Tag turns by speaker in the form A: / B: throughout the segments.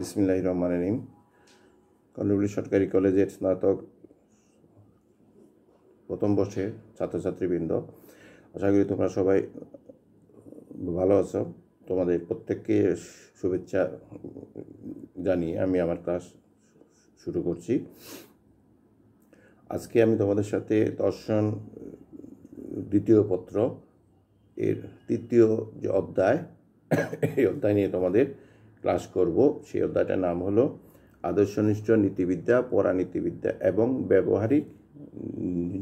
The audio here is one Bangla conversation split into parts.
A: বিসমিল্লাহির রহমানির রহিম। কর্ণফুলী সরকারি কলেজের স্নাতক প্রথম বর্ষে ছাত্রছাত্রীবৃন্দ, আশা করি তোমরা সবাই ভালো আছো। তোমাদের প্রত্যেককে শুভেচ্ছা জানিয়ে আমি আমার ক্লাস শুরু করছি। আজকে আমি তোমাদের সাথে দর্শন দ্বিতীয় পত্র এর তৃতীয় যে অধ্যায়, এই অধ্যায় নিয়ে তোমাদের ক্লাস করব। সেই অধ্যায়টার নাম হলো আদর্শনিষ্ঠ নীতিবিদ্যা, পরানীতিবিদ্যা এবং ব্যবহারিক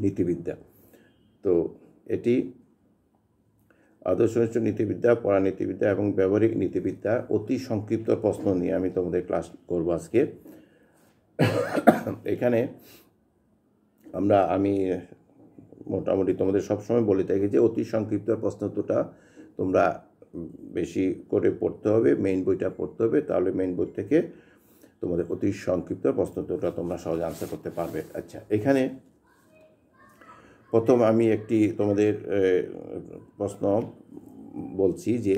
A: নীতিবিদ্যা। তো এটি আদর্শনিষ্ঠ নীতিবিদ্যা, পরানীতিবিদ্যা এবং ব্যবহারিক নীতিবিদ্যা অতি সংক্ষিপ্ত প্রশ্ন নিয়ে আমি তোমাদের ক্লাস করব আজকে। এখানে আমি মোটামুটি তোমাদের সবসময় বলে থাকি যে অতি সংক্ষিপ্ত প্রশ্নটা তোমরা বেশি করে পড়তে হবে, মেইন বইটা পড়তে হবে, তাহলে মেইন বই থেকে তোমাদের অতি সংক্ষিপ্ত প্রশ্নটা তোমরা সহজে আনসার করতে পারবে। আচ্ছা, এখানে প্রথম আমি একটি তোমাদের প্রশ্ন বলছি যে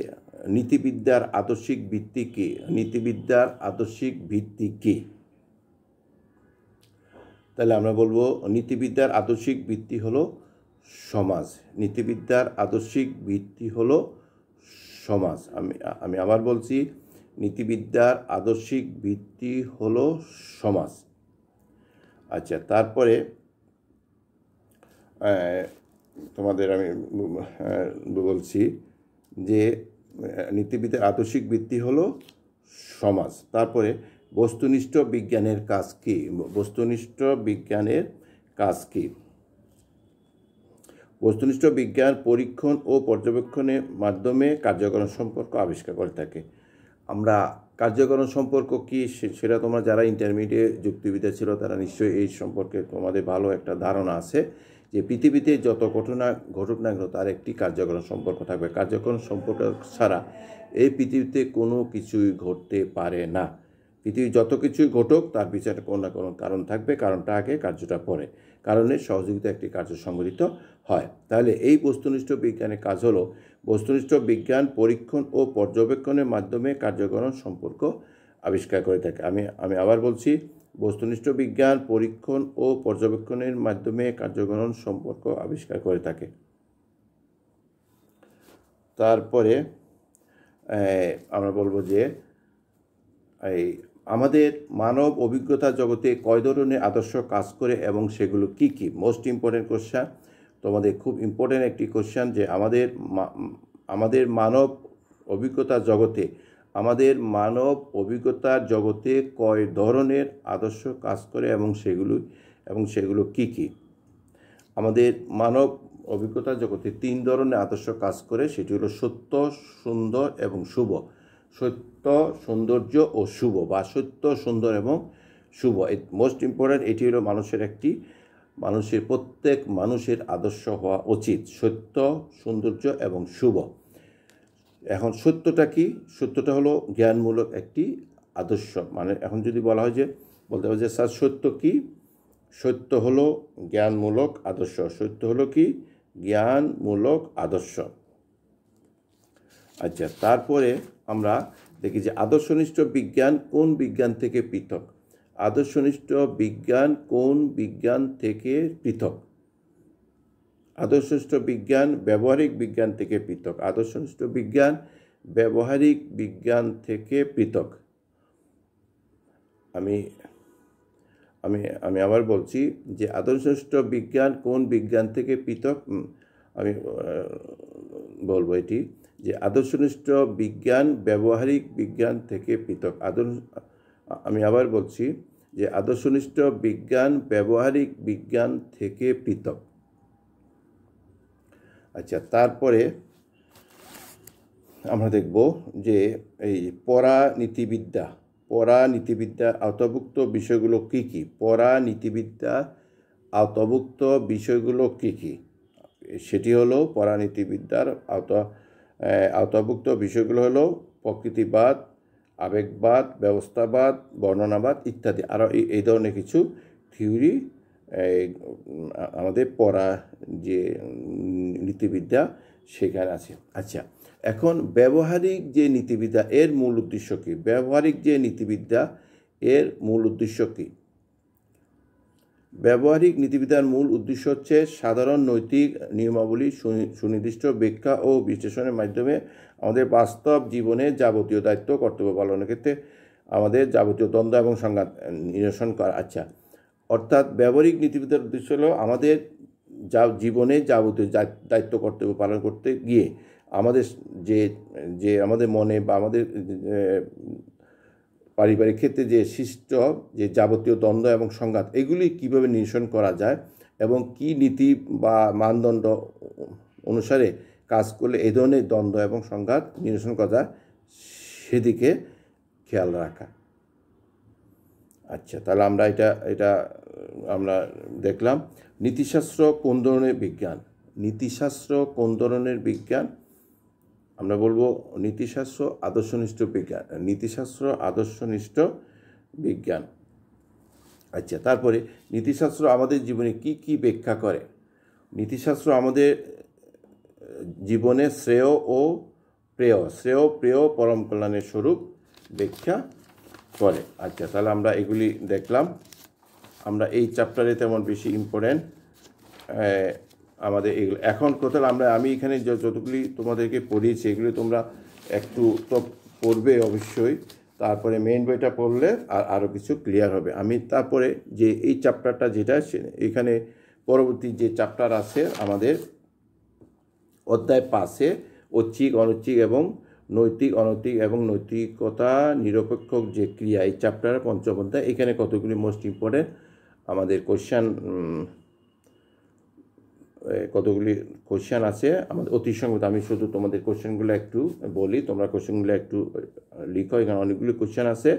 A: নীতিবিদ্যার আদর্শিক ভিত্তি কী? নীতিবিদ্যার আদর্শিক ভিত্তি কী? তাহলে আমরা বলবো নীতিবিদ্যার আদর্শিক ভিত্তি হলো সমাজ। নীতিবিদ্যার আদর্শিক ভিত্তি হলো সমাজ। আমি আবার বলছি, নীতিবিদ্যার আদর্শিক ভিত্তি হলো সমাজ। আচ্ছা, তারপরে তোমাদের আমি বলছি যে নীতিবিদ্যার আদর্শিক ভিত্তি হলো সমাজ। তারপরে বস্তুনিষ্ঠ বিজ্ঞানের কাজ কী? বস্তুনিষ্ঠ বিজ্ঞানের কাজ কী? বস্তুনিষ্ঠ বিজ্ঞান পরীক্ষণ ও পর্যবেক্ষণের মাধ্যমে কার্যকরণ সম্পর্ক আবিষ্কার করে থাকে। আমরা কার্যকরণ সম্পর্ক কী সেটা তোমরা যারা ইন্টারমিডিয়েট যুক্তিবিদ্যা ছিল তারা নিশ্চয়ই এই সম্পর্কে তোমাদের ভালো একটা ধারণা আছে যে পৃথিবীতে যত ঘটনা ঘটুক না কেন তার একটি কার্যকরণ সম্পর্ক থাকবে। কার্যকরণ সম্পর্ক ছাড়া এই পৃথিবীতে কোনো কিছুই ঘটতে পারে না। পৃথিবী যত কিছুই ঘটুক তার পিছনে কোনো না কোনো কারণ থাকবে, কারণটা আগে কার্যটা পরে, কারণের সহযোগিতা একটি কার্য সংঘটিত হয়। তাহলে এই বস্তুনিষ্ঠ বিজ্ঞানের কাজ হলো বস্তুনিষ্ঠ বিজ্ঞান পরীক্ষণ ও পর্যবেক্ষণের মাধ্যমে কার্যকরণ সম্পর্ক আবিষ্কার করে থাকে। আমি আবার বলছি, বস্তুনিষ্ঠ বিজ্ঞান পরীক্ষণ ও পর্যবেক্ষণের মাধ্যমে কার্যকরণ সম্পর্ক আবিষ্কার করে থাকে। তারপরে আমরা বলবো যে আমাদের মানব অভিজ্ঞতা জগতে কয় ধরনের আদর্শ কাজ করে এবং সেগুলো কি কি? মোস্ট ইম্পর্টেন্ট কোশ্চেন, তোমাদের খুব ইম্পর্টেন্ট একটি কোশ্চেন যে আমাদের মানব অভিজ্ঞতার জগতে কয় ধরনের আদর্শ কাজ করে এবং সেগুলো কি কি? আমাদের মানব অভিজ্ঞতার জগতে 3 ধরনের আদর্শ কাজ করে, সেটি হলো সত্য, সুন্দর এবং শুভ। সত্য, সৌন্দর্য ও শুভ, বা সত্য, সুন্দর এবং শুভ। মোস্ট ইম্পর্ট্যান্ট, এটি হলো প্রত্যেক মানুষের আদর্শ হওয়া উচিত, সত্য, সৌন্দর্য এবং শুভ। এখন সত্যটা কি? সত্যটা হলো জ্ঞানমূলক একটি আদর্শ। মানে এখন যদি বলা হয় যে বলতে হবে যে স্যার সত্য কি? সত্য হলো জ্ঞানমূলক আদর্শ। সত্য হলো কি? জ্ঞানমূলক আদর্শ। আচ্ছা, তারপরে আমরা দেখি যে আদর্শনিষ্ঠ বিজ্ঞান কোন বিজ্ঞান থেকে পৃথক? আদর্শনিষ্ঠ বিজ্ঞান কোন বিজ্ঞান থেকে পৃথক? আদর্শনিষ্ঠ বিজ্ঞান ব্যবহারিক বিজ্ঞান থেকে পৃথক। আদর্শনিষ্ঠ বিজ্ঞান ব্যবহারিক বিজ্ঞান থেকে পৃথক। আমি আবার বলছি যে আদর্শনিষ্ঠ বিজ্ঞান কোন বিজ্ঞান থেকে পৃথক? আমি বলবো এটি যে আদর্শনিষ্ঠ বিজ্ঞান ব্যবহারিক বিজ্ঞান থেকে পৃথক। আমি আবার বলছি যে আদর্শনিষ্ঠ বিজ্ঞান ব্যবহারিক বিজ্ঞান থেকে পৃথক। আচ্ছা, তারপরে আমরা দেখব যে এই পরানীতিবিদ্যার আওতাভুক্ত বিষয়গুলো কী কী? পরানীতিবিদ্যার আওতাভুক্ত বিষয়গুলো কী কী? সেটি হলো পরানীতিবিদ্যার আওতাভুক্ত বিষয়গুলো হলো প্রকৃতিবাদ, আবেগবাদ, ব্যবস্থাবাদ, বর্ণনাবাদ ইত্যাদি। আরও এই ধরনের কিছু থিওরি আমাদের যে নীতিবিদ্যা সেখানে আছে। আচ্ছা, এখন ব্যবহারিক যে নীতিবিদ্যা এর মূল উদ্দেশ্য কী? ব্যবহারিক যে নীতিবিদ্যা এর মূল উদ্দেশ্য কী? ব্যবহারিক নীতিবিদ্যার মূল উদ্দেশ্য হচ্ছে সাধারণ নৈতিক নিয়মাবলী সুনির্দিষ্ট ব্যাখ্যা ও বিশ্লেষণের মাধ্যমে আমাদের বাস্তব জীবনে যাবতীয় দায়িত্ব কর্তব্য পালনের ক্ষেত্রে আমাদের যাবতীয় দ্বন্দ্ব এবং সংঘাত নিরসন করা। আচ্ছা, অর্থাৎ ব্যবহারিক নীতিবিদ্যার উদ্দেশ্য হলো আমাদের জীবনে যাবতীয় দায়িত্ব কর্তব্য পালন করতে গিয়ে আমাদের যে যে আমাদের মনে বা আমাদের পারিবারিক ক্ষেত্রে যে সৃষ্ট যে যাবতীয় দ্বন্দ্ব এবং সংঘাত এগুলি কীভাবে নিরসন করা যায় এবং কি নীতি বা মানদণ্ড অনুসারে কাজ করলে এই ধরনের দ্বন্দ্ব এবং সংঘাত নিরসন করা যায় সেদিকে খেয়াল রাখা। আচ্ছা, তাহলে আমরা এটা আমরা দেখলাম। নীতিশাস্ত্র কোন ধরনের বিজ্ঞান? নীতিশাস্ত্র কোন ধরনের বিজ্ঞান? আমরা বলবো নীতিশাস্ত্র আদর্শনিষ্ঠ বিজ্ঞান। নীতিশাস্ত্র আদর্শনিষ্ঠ বিজ্ঞান। আচ্ছা, তারপরে নীতিশাস্ত্র আমাদের জীবনে কি কি ব্যাখ্যা করে? নীতিশাস্ত্র আমাদের জীবনে শ্রেয় প্রেয় পরম কল্যাণের স্বরূপ ব্যাখ্যা করে। আচ্ছা, তাহলে আমরা এগুলি দেখলাম। আমরা এই চ্যাপ্টারে তেমন বেশি ইম্পর্টেন্ট আমাদের এগুলো এখন কোথাও আমি এখানে যতগুলি তোমাদেরকে পড়িয়েছি এগুলি তোমরা একটু তো পড়বে অবশ্যই, তারপরে মেইন বইটা পড়লে আরও কিছু ক্লিয়ার হবে। আমি তারপরে যে এই চ্যাপ্টারটা যেটা এখানে পরবর্তী যে চ্যাপ্টার আছে আমাদের অধ্যায় 5-এ ঐচ্ছিক অনৈচ্ছিক এবং নৈতিক অনৈতিক এবং নৈতিকতা নিরপেক্ষ যে ক্রিয়া, এই চ্যাপ্টারের 5ম অধ্যায়। এখানে কতগুলি মোস্ট ইম্পর্টেন্ট আমাদের কতগুলি কোশ্চেন আছে আমাদের অতি সংগত। আমি শুধু তোমাদের কোশ্চেনগুলো একটু বলি, তোমরা কোশ্চেনগুলো একটু লিখো। এখানে অনেকগুলি কোশ্চেন আছে,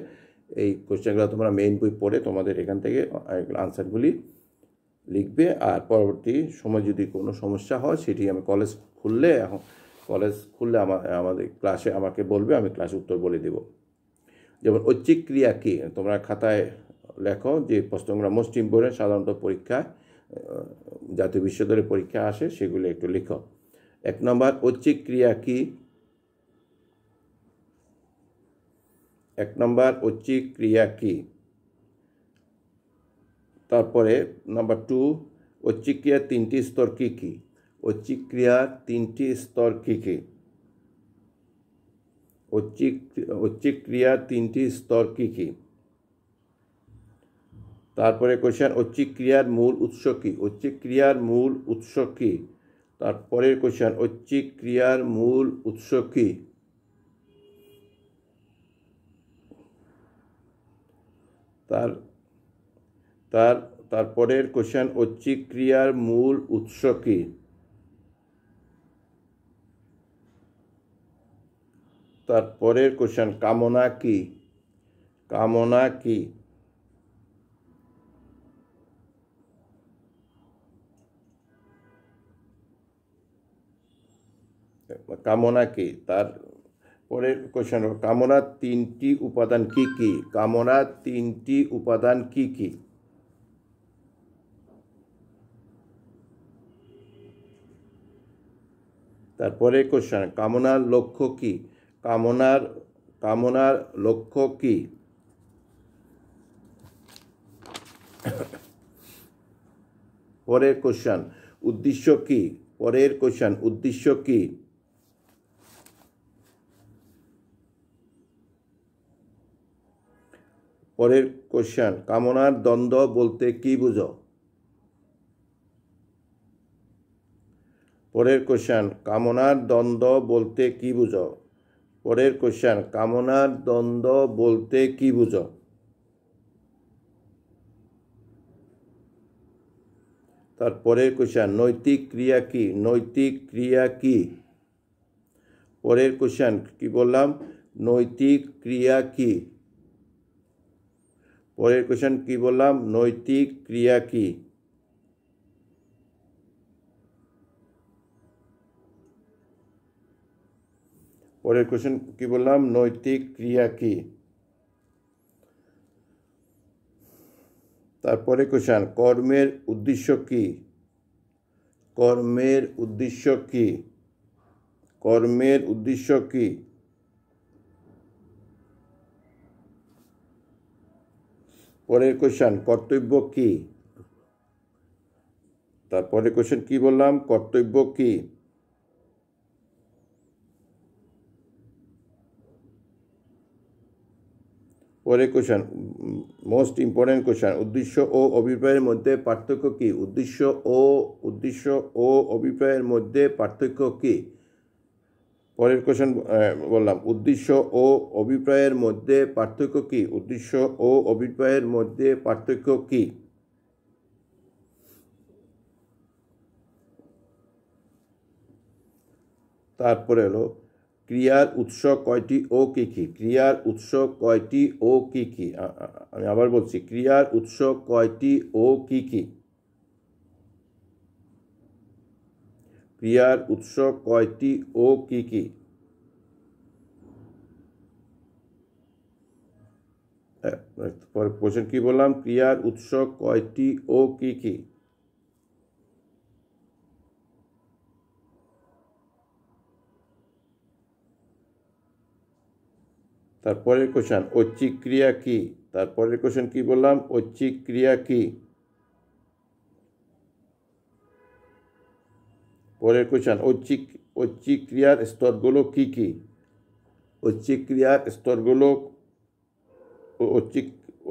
A: এই কোশ্চেনগুলো তোমরা মেইন বই পড়ে তোমাদের এখান থেকে আনসারগুলি লিখবে। আর পরবর্তী সময় যদি কোনো সমস্যা হয় সেটি আমি কলেজ খুললে আমাদের ক্লাসে আমাকে বলবে, আমি ক্লাসে উত্তর বলে দেব। যেমন ঐচ্ছিক ক্রিয়া কী, তোমরা খাতায় লেখো যে প্রশ্নগুলো মোস্ট ইম্পর্টেন্ট সাধারণত পরীক্ষায় জাতীয় বিশ্ববিদ্যালয়ের পরীক্ষা আসে সেগুলো একটু লিখো। 1 নম্বর ঐচ্ছিক ক্রিয়া কী? 1 নম্বর ঐচ্ছিক ক্রিয়া কী? তারপরে নাম্বার 2 ঐচ্ছিক ক্রিয়ার 3টি স্তর কী কী? ঐচ্ছিক ক্রিয়ার 3টি স্তর কী কী? ঐচ্ছিক ক্রিয়ার 3টি স্তর কী কী? তারপরে কোশ্চেন ঐচ্ছিক ক্রিয়ার মূল উৎস কী? ঐচ্ছিক ক্রিয়ার মূল উৎস কী? তারপরের কোশ্চেন ঐচ্ছিক ক্রিয়ার মূল উৎস কী? তারপরের কোশ্চেন ঐচ্ছিক ক্রিয়ার মূল উৎস কী? তারপরের কোশ্চেন কামনা কী? কামনা কী? কামনা কী? তারপরের কোশ্চেন কামনার 3টি উপাদান কী কী? কামনার 3টি উপাদান কী কী? তারপরে কোশ্চেন কামনার লক্ষ্য কী? কামনার লক্ষ্য কী? পরের কোশ্চেন উদ্দেশ্য কী? পরের কোশ্চেন উদ্দেশ্য কী? পরের কোশ্চেন কামনার দ্বন্দ্ব বলতে কী বুঝো? পরের কোশ্চেন কামনার দ্বন্দ্ব বলতে কী বুঝো? পরের কোশ্চেন কামনার দ্বন্দ্ব বলতে কী বুঝো? তারপরের কোশ্চেন নৈতিক ক্রিয়া কী? নৈতিক ক্রিয়া কী? পরের কোশ্চেন কি বললাম? নৈতিক ক্রিয়া কী? পরের কোশ্চেন কি বললাম? নৈতিক ক্রিয়া কী? পরের কোশ্চেন কি বললাম? নৈতিক ক্রিয়া কী? তারপরে কোশ্চেন কর্মের উদ্দেশ্য কী? কর্মের উদ্দেশ্য কী? কর্মের উদ্দেশ্য কি? পরের কোশ্চেন, কর্তব্য কি? তারপরে কোশ্চেন কি বললাম, কর্তব্য কি? পরের কোশ্চেন, মোস্ট ইম্পর্টেন্ট কোশ্চেন, উদ্দেশ্য ও অভিপ্রায়ের মধ্যে পার্থক্য কি? উদ্দেশ্য ও অভিপ্রায়ের মধ্যে পার্থক্য কি? পরের কোশ্চেন বললাম, উদ্দেশ্য ও অভিপ্রায়ের মধ্যে পার্থক্য কি? উদ্দেশ্য ও অভিপ্রায়ের মধ্যে পার্থক্য কি? তারপরে হলো ক্রিয়ার উৎস কয়টি ও কি কি? ক্রিয়ার উৎস কয়টি ও কি কি? আমি আবার বলছি, ক্রিয়ার উৎস কয়টি ও কি কি? ক্রিয়ার উৎস কয়টি ও কি কি? পরে কোশ্চেন কি বললাম, ক্রিয়ার উৎস কয়টি ও কি কি? তারপরের কোশ্চেন, ঐচ্ছিক ক্রিয়া কি? তারপরের কোশ্চেন কি বললাম, ঐচ্ছিক ক্রিয়া কি? পরের কোশ্চেন, ঐচ্ছিক ক্রিয়ার স্তরগুলো কি কি? ঐচ্ছিক ক্রিয়ার স্তরগুলো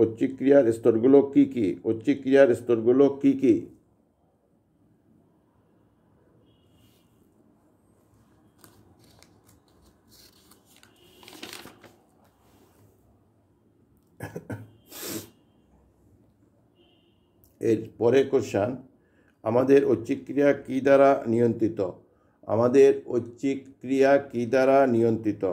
A: ঐচ্ছিক ক্রিয়ার স্তরগুলো কি কি? ঐচ্ছিক ক্রিয়ার স্তরগুলো কি কি? এর পরের কোশ্চেন, আমাদের ঐচ্ছিক ক্রিয়া কি দ্বারা নিয়ন্ত্রিত? আমাদের ঐচ্ছিক ক্রিয়া কি দ্বারা নিয়ন্ত্রিত?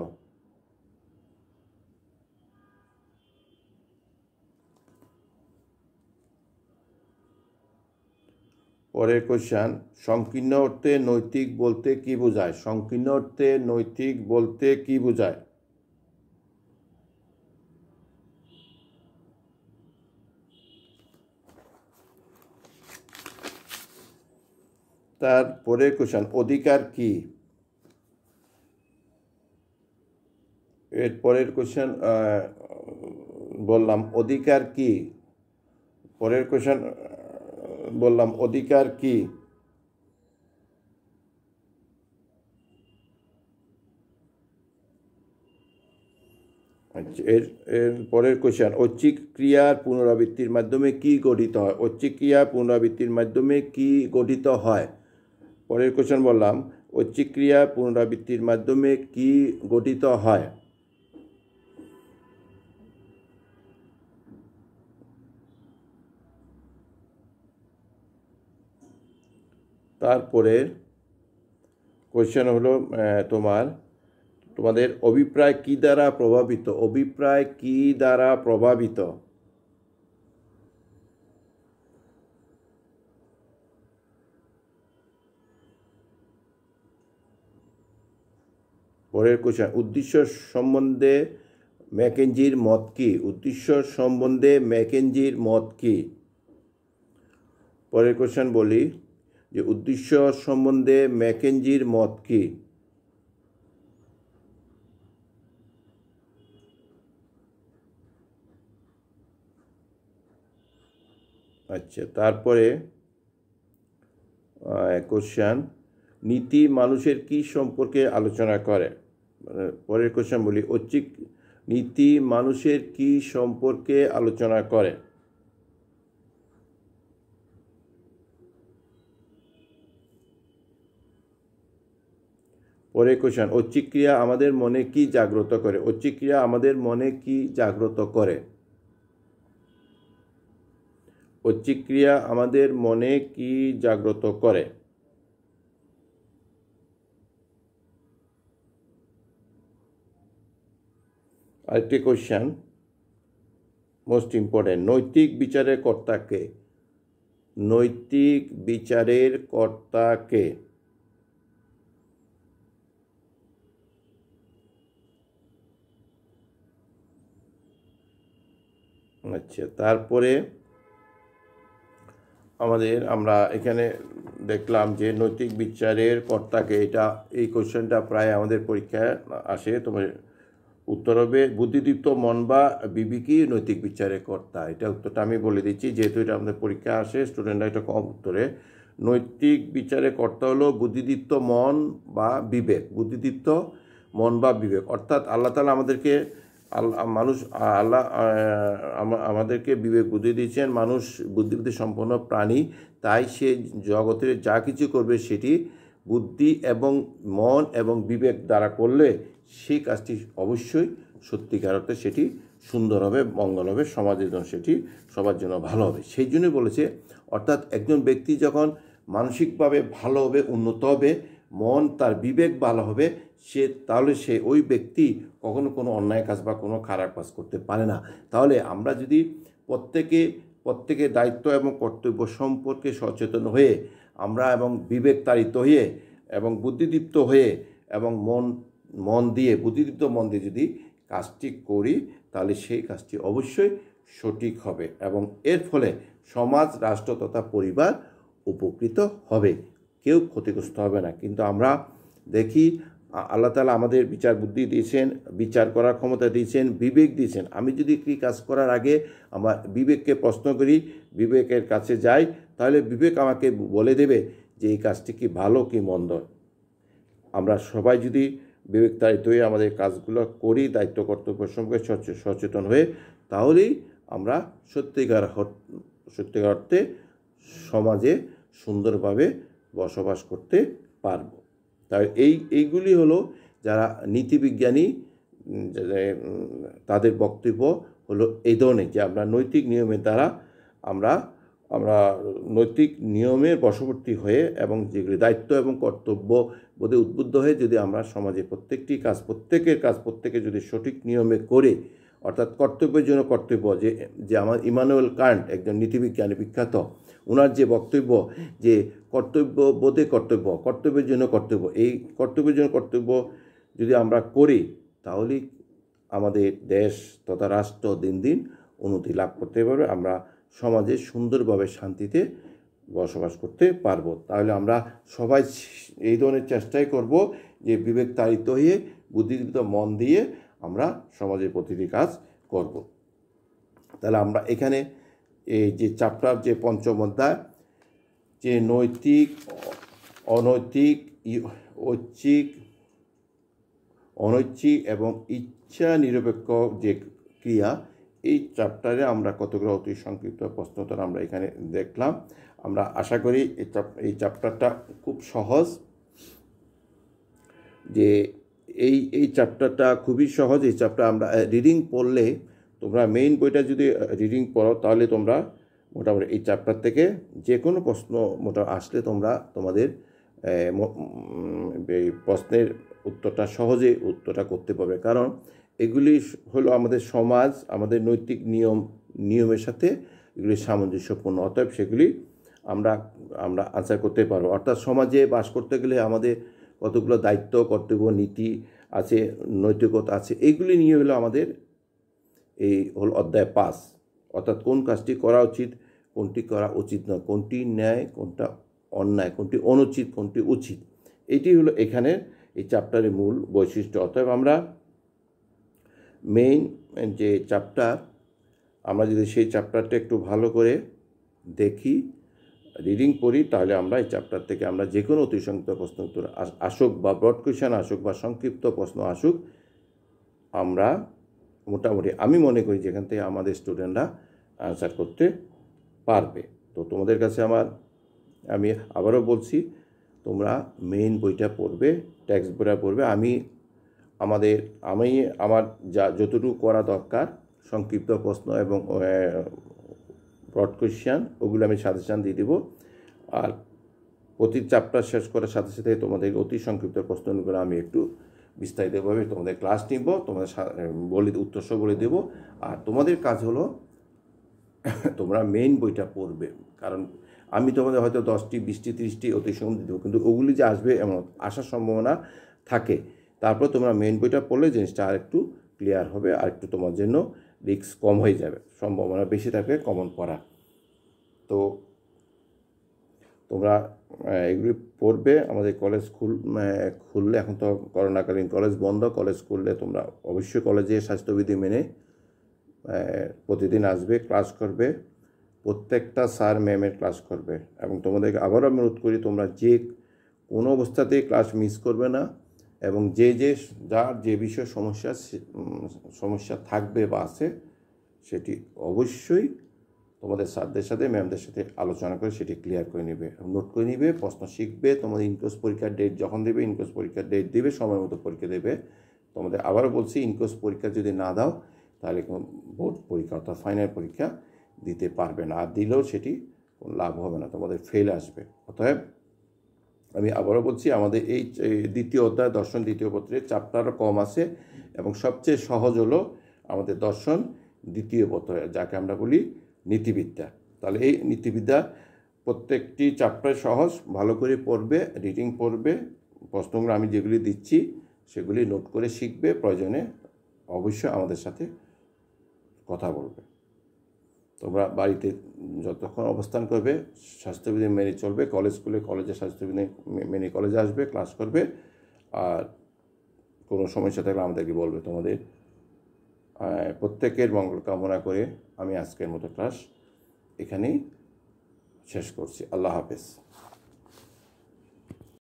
A: পরের কোশ্চেন, সংকীর্ণ অর্থে নৈতিক বলতে কি বোঝায়? সংকীর্ণ অর্থে নৈতিক বলতে কি বোঝায়? তারপরের কোশ্চেন, অধিকার কি? এর পরের কোশ্চেন বললাম অধিকার কি? পরের কোশ্চেন বললাম অধিকার কি? আচ্ছা, এর পরের কোশ্চেন, ঐচ্ছিক ক্রিয়ার পুনরাবৃত্তির মাধ্যমে কি গঠিত হয়? ঐচ্ছিক ক্রিয়া পুনরাবৃত্তির মাধ্যমে কি গঠিত হয়? পরের কোশ্চেন বললাম, ঐচ্ছিক ক্রিয়া পুনরাবৃত্তির মাধ্যমে কি গঠিত হয়? তারপরে কোশ্চেন হলো তোমাদের অভিপ্রায় কি দ্বারা প্রভাবিত? অভিপ্রায় কি দ্বারা প্রভাবিত? পরের কোশ্চেন, উদ্দেশ্য সম্বন্ধে ম্যাকেঞ্জির মত কি? উদ্দেশ্য সম্বন্ধে ম্যাকেঞ্জির মত কি? পরের কোশ্চেন বলি যে উদ্দেশ্য সম্বন্ধে ম্যাকেঞ্জির মত কি? আচ্ছা, তারপরে কোশ্চেন, নীতি মানুষের কি সম্পর্কে আলোচনা করে? পরের কোশ্চেন বলি, ঐচ্ছিক নীতি মানুষের কি সম্পর্কে আলোচনা করে? পরের কোশ্চেন, ঐচ্ছিক ক্রিয়া আমাদের মনে কি জাগ্রত করে? ঐচ্ছিক ক্রিয়া আমাদের মনে কি জাগ্রত করে? ঐচ্ছিক ক্রিয়া আমাদের মনে কি জাগ্রত করে? আরেকটি কোশ্চেন, মোস্ট ইম্পর্টেন্ট, নৈতিক বিচারের কর্তা কে? নৈতিক বিচারের কর্তা কে? আচ্ছা, তারপরে আমরা এখানে দেখলাম যে নৈতিক বিচারের কর্তাকে, এই কোশ্চেনটা প্রায় আমাদের পরীক্ষায় আসে। তোমার উত্তর হবে বুদ্ধিদীপ্ত মন বা বিবেকই নৈতিক বিচারের কর্তা। এটা উত্তরটা আমি বলে দিচ্ছি, যেহেতু এটা আমাদের পরীক্ষায় আসে, স্টুডেন্টরা এটা কম উত্তরে। নৈতিক বিচারের কর্তা হলো বুদ্ধিদীপ্ত মন বা বিবেক। বুদ্ধিদীপ্ত মন বা বিবেক অর্থাৎ আল্লাহ তাআলা আমাদেরকে আমাদেরকে বিবেক বুদ্ধি দিয়েছেন। মানুষ বুদ্ধিবৃত্তি সম্পন্ন প্রাণী, তাই সে জগতের যা কিছু করবে সেটি বুদ্ধি এবং মন এবং বিবেক দ্বারা করলে সেই কাজটি অবশ্যই সত্যিকার অর্থে সেটি সুন্দর হবে, মঙ্গল হবে, সমাজের জন্য সেটি সবার জন্য ভালো হবে। সেই জন্যই বলেছে, অর্থাৎ একজন ব্যক্তি যখন মানসিকভাবে ভালো হবে, উন্নত হবে, মন তার বিবেক ভালো হবে, তাহলে ওই ব্যক্তি কখনো কোনো অন্যায় কাজ বা কোনো খারাপ কাজ করতে পারে না। তাহলে আমরা যদি প্রত্যেকে দায়িত্ব এবং কর্তব্য সম্পর্কে সচেতন হয়ে আমরা এবং বিবেক তাড়িত হয়ে এবং বুদ্ধিদীপ্ত হয়ে এবং বুদ্ধিদীপ্ত মন দিয়ে যদি কাজটি করি, তাহলে সেই কাজটি অবশ্যই সঠিক হবে এবং এর ফলে সমাজ, রাষ্ট্র তথা পরিবার উপকৃত হবে, কেউ ক্ষতিগ্রস্ত হবে না। কিন্তু আমরা দেখি আল্লাহ তাআলা আমাদের বিচার বুদ্ধি দিয়েছেন, বিচার করার ক্ষমতা দিয়েছেন, বিবেক দিয়েছেন। আমি যদি কি কাজ করার আগে আমার বিবেককে প্রশ্ন করি, বিবেকের কাছে যাই, তাহলে বিবেক আমাকে বলে দেবে যে এই কাজটি কি ভালো কি মন্দ। আমরা সবাই যদি বিবেক তাড়িত হয়ে আমাদের কাজগুলো করি, দায়িত্ব কর্তব্য সম্পর্কে সচেতন হয়ে, তাহলেই আমরা সত্যিকার অর্থে সমাজে সুন্দরভাবে বসবাস করতে পারব। তাই এইগুলি হলো যারা নীতিবিজ্ঞানী, তাদের বক্তব্য হলো এই ধরনের, যে আমরা নৈতিক নিয়মের দ্বারা আমরা নৈতিক নিয়মের বশবর্তী হয়ে এবং যেগুলি দায়িত্ব এবং কর্তব্য বোধে উদ্বুদ্ধ হয়ে যদি আমরা সমাজে প্রত্যেকের কাজ প্রত্যেকে যদি সঠিক নিয়মে করে, অর্থাৎ কর্তব্যের জন্য কর্তব্য, যে আমার ইমানুয়েল কান্ট একজন নীতিবিজ্ঞানী বিখ্যাত, ওনার যে বক্তব্য যে কর্তব্য বোধে কর্তব্য, কর্তব্যের জন্য কর্তব্য, এই কর্তব্যের জন্য কর্তব্য যদি আমরা করি, তাহলেই আমাদের দেশ তথা রাষ্ট্র দিন দিন উন্নতি লাভ করতে পারবে, আমরা সমাজে সুন্দরভাবে শান্তিতে বসবাস করতে পারবো। তাহলে আমরা সবাই এই ধরনের চেষ্টাই করব যে বিবেক তাড়িত হয়ে বুদ্ধিদীপ্ত মন দিয়ে আমরা সমাজের প্রতিটি কাজ করব। তাহলে আমরা এখানে এই যে চ্যাপ্টার যে পঞ্চম অধ্যায়, যে নৈতিক, অনৈতিক, অনৈচ্ছিক এবং ইচ্ছা নিরপেক্ষ যে ক্রিয়া, এই চ্যাপ্টারে আমরা কতগুলো অতি সংক্ষিপ্ত প্রশ্নোত্তর আমরা এখানে দেখলাম। আমরা আশা করি এই চ্যাপ্টারটা খুব সহজ, যে এই চ্যাপ্টারটা খুবই সহজ। এই চ্যাপ্টার আমরা রিডিং পড়লে, তোমরা মেইন বইটা যদি রিডিং পড়ো, তাহলে তোমরা মোটামুটি এই চ্যাপ্টার থেকে যে কোনো প্রশ্ন আসলে তোমাদের প্রশ্নের উত্তরটা উত্তরটা করতে পারবে। কারণ এগুলি হলো আমাদের সমাজ, আমাদের নৈতিক নিয়মের সাথে এগুলি সামঞ্জস্যপূর্ণ, অতএব সেগুলি আমরা আনসার করতে পারবো। অর্থাৎ সমাজে বাস করতে গেলে আমাদের কতগুলো দায়িত্ব, কর্তব্য, নীতি আছে, নৈতিকতা আছে, এইগুলি নিয়ে হলো আমাদের হলো অধ্যায় 5। অর্থাৎ কোন কাজটি করা উচিত, কোনটি করা উচিত নয়, কোনটি ন্যায়, কোনটা অন্যায়, কোনটি অনুচিত, কোনটি উচিত, এটি হলো এখানের এই চ্যাপ্টারের মূল বৈশিষ্ট্য। অতএব আমরা মেইন যে চ্যাপ্টার, আমরা যদি সেই চ্যাপ্টারটা একটু ভালো করে দেখি, রিডিং পড়ি, তাহলে আমরা এই চ্যাপ্টার থেকে আমরা যে কোনো অতি সংক্ষিপ্ত প্রশ্ন উত্তর আসুক বা ব্রড কোয়েশ্চেন আসুক বা সংক্ষিপ্ত প্রশ্ন আসুক, আমরা মোটামুটি আমি মনে করি যেখান থেকে আমাদের স্টুডেন্টরা আনসার করতে পারবে। তো তোমাদের কাছে আমি আবারও বলছি, তোমরা মেইন বইটা পড়বে, টেক্সট বইটা পড়বে। আমি আমার যতটুকু করা দরকার, সংক্ষিপ্ত প্রশ্ন এবং ব্রড কোয়েশ্চেন, ওগুলো আমি সাজেশান দিয়ে দেবো। আর প্রতি চ্যাপ্টার শেষ করার সাথে সাথে তোমাদের অতি সংক্ষিপ্ত প্রশ্নগুলো আমি একটু বিস্তারিতভাবে তোমাদের ক্লাস নিব, তোমাদের উত্তরসহ বলে দেব। আর তোমাদের কাজ হলো তোমরা মেইন বইটা পড়বে। কারণ আমি তোমাদের হয়তো 10টি, 20টি, 30টি অতি সংক্ষিপ্ত দেবো, কিন্তু ওগুলি যে আসবে এমন আসার সম্ভাবনা থাকে। তারপর তোমরা মেইন বইটা পড়লে জিনিসটা আর একটু ক্লিয়ার হবে, আর একটু তোমার জন্য রিস্ক কম হয়ে যাবে, সম্ভাবনা বেশি থাকবে কমন পড়া। তো তোমরা এগুলি পড়বে। আমাদের কলেজ খুললে, এখন তো করোনাকালীন কলেজ বন্ধ, কলেজ খুললে তোমরা অবশ্যই কলেজে স্বাস্থ্যবিধি মেনে প্রতিদিন আসবে, ক্লাস করবে, প্রত্যেকটা স্যার ম্যামের ক্লাস করবে। এবং তোমাদেরকে আবারও আমি অনুরোধ করি, তোমরা যে কোনো অবস্থাতেই ক্লাস মিস করবে না, এবং যার যে বিষয়ে সমস্যা থাকবে বা আছে, সেটি অবশ্যই তোমাদের স্যারদের সাথে ম্যামদের সাথে আলোচনা করে সেটি ক্লিয়ার করে নেবে, নোট করে নিবে, প্রশ্ন শিখবে। তোমাদের ইনকোর্স পরীক্ষার ডেট যখন দেবে, ইনকোর্স পরীক্ষার ডেট দেবে, সময় মতো পরীক্ষা দেবে। তোমাদের আবারও বলছি, ইনকোর্স পরীক্ষা যদি না দাও তাহলে বোর্ড পরীক্ষা অর্থাৎ ফাইনাল পরীক্ষা দিতে পারবে না, আর দিলেও সেটি কোনো লাভ হবে না, তোমাদের ফেল আসবে। অতএব আমি আবারও বলছি, আমাদের এই দ্বিতীয় অধ্যায় দর্শন দ্বিতীয় পত্রের চ্যাপ্টারও কম আছে, এবং সবচেয়ে সহজ হলো আমাদের দর্শন দ্বিতীয় পত্র, যাকে আমরা বলি নীতিবিদ্যা। তাহলে এই নীতিবিদ্যা প্রত্যেকটি চ্যাপ্টার সহজ, ভালো করে পড়বে, রিডিং পড়বে, প্রশ্নগুলো আমি যেগুলি দিচ্ছি সেগুলি নোট করে শিখবে, প্রয়োজনে অবশ্যই আমাদের সাথে কথা বলবে। তোমরা বাড়িতে যতক্ষণ অবস্থান করবে স্বাস্থ্যবিধি মেনে চলবে, কলেজে স্বাস্থ্যবিধি মেনে কলেজে আসবে, ক্লাস করবে, আর কোনো সমস্যা থাকলে আমাদেরকে বলবে। তোমাদের প্রত্যেকের মঙ্গল কামনা করে আমি আজকের মতো ক্লাস এখানেই শেষ করছি। আল্লাহ হাফেজ।